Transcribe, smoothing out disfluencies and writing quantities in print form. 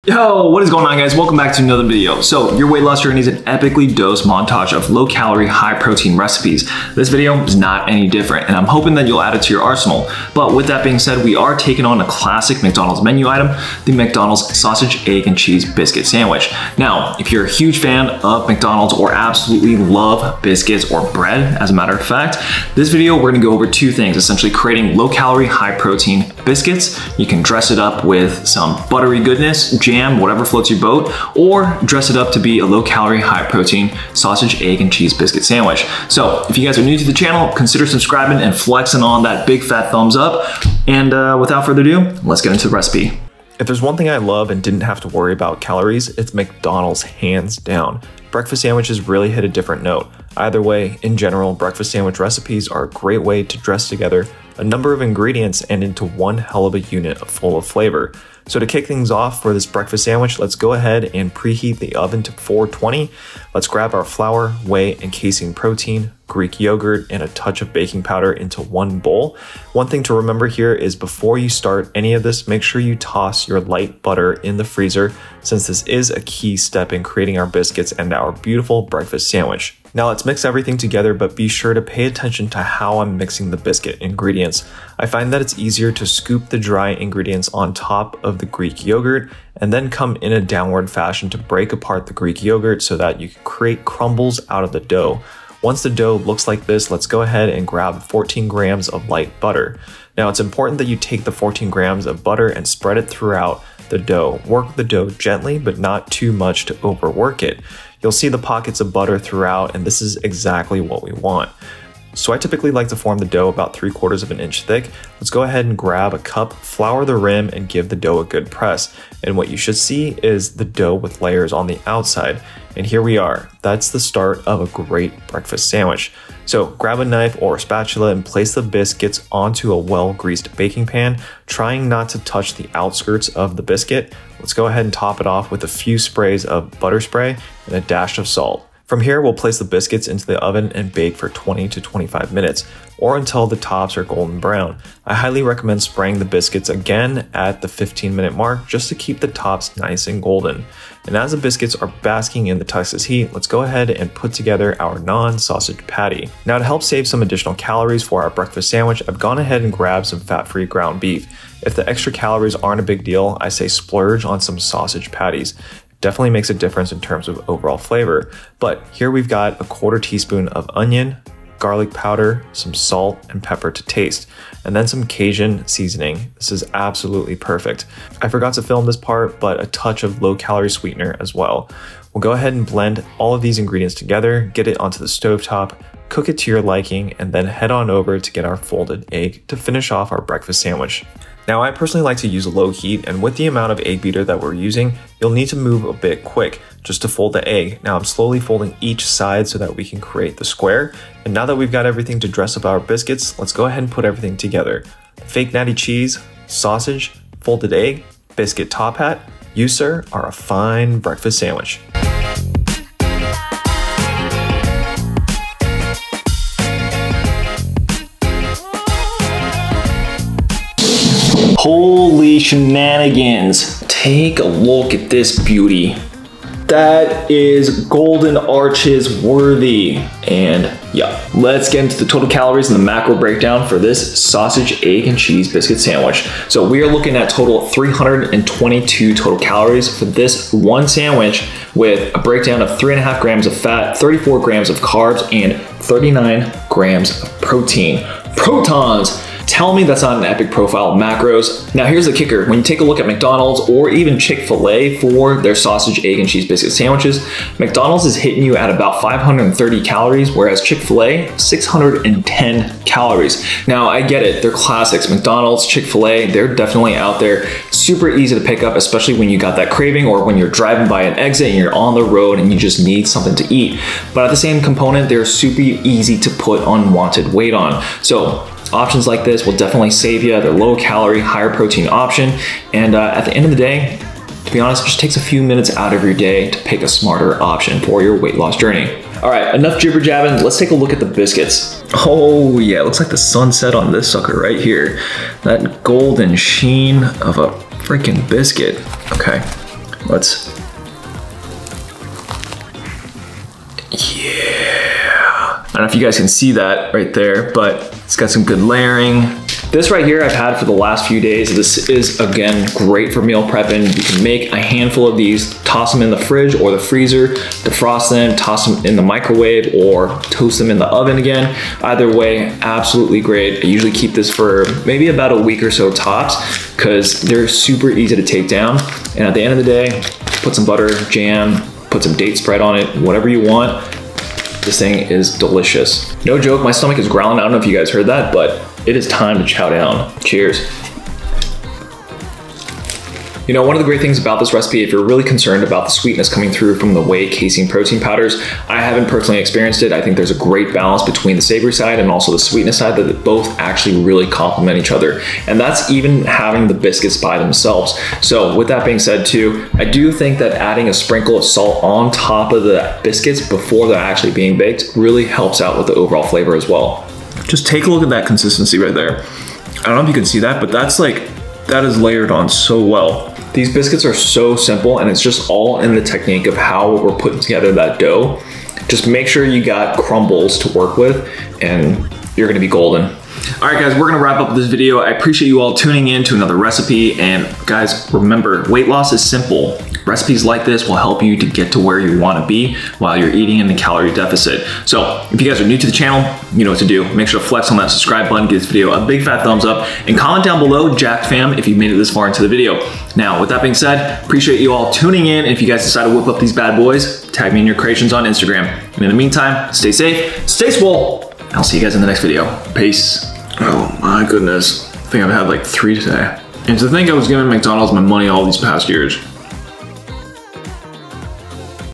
Yo, what is going on, guys? Welcome back to another video. So your weight loss journey is an epically dosed montage of low calorie, high protein recipes. This video is not any different, and I'm hoping that you'll add it to your arsenal. But with that being said, we are taking on a classic McDonald's menu item, the McDonald's sausage, egg, and cheese biscuit sandwich. Now, if you're a huge fan of McDonald's or absolutely love biscuits or bread, as a matter of fact, this video we're gonna go over two things, essentially creating low calorie, high protein biscuits. You can dress it up with some buttery goodness, jam, whatever floats your boat, or dress it up to be a low calorie, high protein sausage, egg, and cheese biscuit sandwich. So if you guys are new to the channel, consider subscribing and flexing on that big fat thumbs up. And without further ado, let's get into the recipe. If there's one thing I love and didn't have to worry about calories, it's McDonald's, hands down. Breakfast sandwiches really hit a different note. Either way, in general, breakfast sandwich recipes are a great way to dress together a number of ingredients and into one hell of a unit full of flavor. So to kick things off for this breakfast sandwich, let's go ahead and preheat the oven to 420. Let's grab our flour, whey, and casein protein, Greek yogurt, and a touch of baking powder into one bowl. One thing to remember here is before you start any of this, make sure you toss your light butter in the freezer, since this is a key step in creating our biscuits and our beautiful breakfast sandwich. Now let's mix everything together, but be sure to pay attention to how I'm mixing the biscuit ingredients. I find that it's easier to scoop the dry ingredients on top of the Greek yogurt and then come in a downward fashion to break apart the Greek yogurt so that you can create crumbles out of the dough. Once the dough looks like this, let's go ahead and grab 14 grams of light butter. Now it's important that you take the 14 grams of butter and spread it throughout the dough. Work the dough gently, but not too much to overwork it. You'll see the pockets of butter throughout, and this is exactly what we want. So I typically like to form the dough about 3/4 of an inch thick. Let's go ahead and grab a cup, flour the rim, and give the dough a good press. And what you should see is the dough with layers on the outside. And here we are. That's the start of a great breakfast sandwich. So grab a knife or a spatula and place the biscuits onto a well-greased baking pan, trying not to touch the outskirts of the biscuit. Let's go ahead and top it off with a few sprays of butter spray and a dash of salt. From here, we'll place the biscuits into the oven and bake for 20 to 25 minutes, or until the tops are golden brown. I highly recommend spraying the biscuits again at the 15-minute mark just to keep the tops nice and golden. And as the biscuits are basking in the Texas heat, let's go ahead and put together our non-sausage patty. Now to help save some additional calories for our breakfast sandwich, I've gone ahead and grabbed some fat-free ground beef. If the extra calories aren't a big deal, I say splurge on some sausage patties. Definitely makes a difference in terms of overall flavor. But here we've got a 1/4 teaspoon of onion, garlic powder, some salt and pepper to taste, and then some Cajun seasoning. This is absolutely perfect. I forgot to film this part, but a touch of low-calorie sweetener as well. We'll go ahead and blend all of these ingredients together, get it onto the stovetop, cook it to your liking, and then head on over to get our folded egg to finish off our breakfast sandwich. Now, I personally like to use low heat, and with the amount of egg beater that we're using, you'll need to move a bit quick just to fold the egg. Now I'm slowly folding each side so that we can create the square. And now that we've got everything to dress up our biscuits, let's go ahead and put everything together. Fake natty cheese, sausage, folded egg, biscuit top hat. You, sir, are a fine breakfast sandwich. Holy shenanigans. Take a look at this beauty. That is golden arches worthy. And yeah, let's get into the total calories and the macro breakdown for this sausage, egg, and cheese biscuit sandwich. So we are looking at total 322 total calories for this one sandwich, with a breakdown of 3.5 grams of fat, 34 grams of carbs, and 39 grams of protein. Protons! Tell me that's not an epic profile of macros. Now here's the kicker. When you take a look at McDonald's or even Chick-fil-A for their sausage, egg, and cheese biscuit sandwiches, McDonald's is hitting you at about 530 calories, whereas Chick-fil-A, 610 calories. Now I get it, they're classics. McDonald's, Chick-fil-A, they're definitely out there. Super easy to pick up, especially when you got that craving or when you're driving by an exit and you're on the road and you just need something to eat. But at the same component, they're super easy to put unwanted weight on. So options like this will definitely save you. They're low calorie, higher protein option. And at the end of the day, to be honest, it just takes a few minutes out of your day to pick a smarter option for your weight loss journey. All right, enough jibber jabbing. Let's take a look at the biscuits. Oh yeah, it looks like the sunset on this sucker right here. That golden sheen of a freaking biscuit. Okay, Yeah. I don't know if you guys can see that right there, but it's got some good layering. This right here I've had for the last few days. This is, again, great for meal prepping. You can make a handful of these, toss them in the fridge or the freezer, defrost them, toss them in the microwave, or toast them in the oven again. Either way, absolutely great. I usually keep this for maybe about a week or so tops because they're super easy to take down. And at the end of the day, put some butter, jam, put some date spread on it, whatever you want. This thing is delicious. No joke, my stomach is growling. I don't know if you guys heard that, but it is time to chow down. Cheers. You know, one of the great things about this recipe, if you're really concerned about the sweetness coming through from the whey casein protein powders, I haven't personally experienced it. I think there's a great balance between the savory side and also the sweetness side, that both actually really complement each other. And that's even having the biscuits by themselves. So with that being said too, I do think that adding a sprinkle of salt on top of the biscuits before they're actually being baked really helps out with the overall flavor as well. Just take a look at that consistency right there. I don't know if you can see that, but that is layered on so well. These biscuits are so simple, and it's just all in the technique of how we're putting together that dough. Just make sure you got crumbles to work with, and you're gonna be golden. All right, guys, we're gonna wrap up this video. I appreciate you all tuning in to another recipe. And guys, remember, weight loss is simple. Recipes like this will help you to get to where you wanna be while you're eating in the calorie deficit. So if you guys are new to the channel, you know what to do. Make sure to flex on that subscribe button, give this video a big fat thumbs up, and comment down below, Jack fam, if you've made it this far into the video. Now, with that being said, appreciate you all tuning in. And if you guys decide to whip up these bad boys, tag me in your creations on Instagram. And in the meantime, stay safe, stay swole. I'll see you guys in the next video. Peace. Oh my goodness. I think I've had like 3 today. And to think I was giving McDonald's my money all these past years.